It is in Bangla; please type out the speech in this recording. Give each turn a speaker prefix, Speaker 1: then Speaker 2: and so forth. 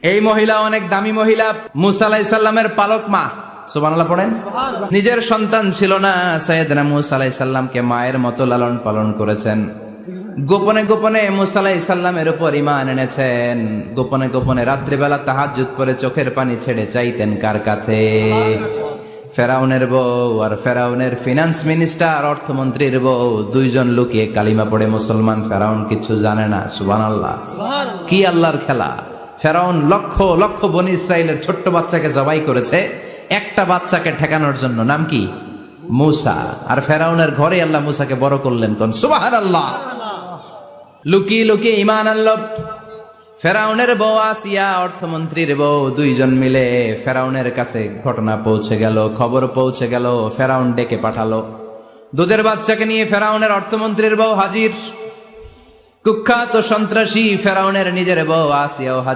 Speaker 1: এই মহিলা অনেক দামি মহিলা, মুসা আলাইহিস সালামের পালক মা। সুবহানাল্লাহ পড়েন। নিজের সন্তান ছিল না, সাইয়েদনা মুসা আলাইহিস সালামকে মায়ের মতো লালন পালন করেছেন। গোপনে গোপনে মুসা আলাইহিস সালামের উপর ঈমান এনেছেন। গোপনে গোপনে রাত্রিবেলা তাহাজ্জুদ পড়ে চোখের পানি ছেড়ে চাইতেন কার কাছে? ফেরাউনের বউ আর ফেরাউনের ফিনান্স মিনিস্টার, অর্থমন্ত্রীর বউ, দুইজন লুকিয়ে কালিমা পড়ে মুসলমান। ফেরাউন কিছু জানে না। সুবহানাল্লাহ। কি আল্লাহর খেলা! ফেরাউন লক্ষ লক্ষ বনি ইসরাইলের ছোট্ট বাচ্চাকে জবাই করেছে একটা বাচ্চাকে ঠেকানোর জন্য। নাম কি? মুসা। আর ফেরাউনের ঘরে আল্লাহ মুসাকে বড় করলেন। কোন সুবহানাল্লাহ। লুকিয়ে লুকিয়ে ঈমান আনলো। ফেরাউনের বউ আসিয়া, অর্থমন্ত্রীর বউ, দুইজন মিলে ফেরাউনের কাছে ঘটনা পৌঁছে গেল, খবর পৌঁছে গেল। ফেরাউন ডেকে পাঠালো। দুধের বাচ্চাকে নিয়ে ফেরাউনের অর্থমন্ত্রীর বউ হাজির। কুখ্যাত সন্ত্রাসী ফেরাউনের নিজের বউ আসিয়াও হাজির।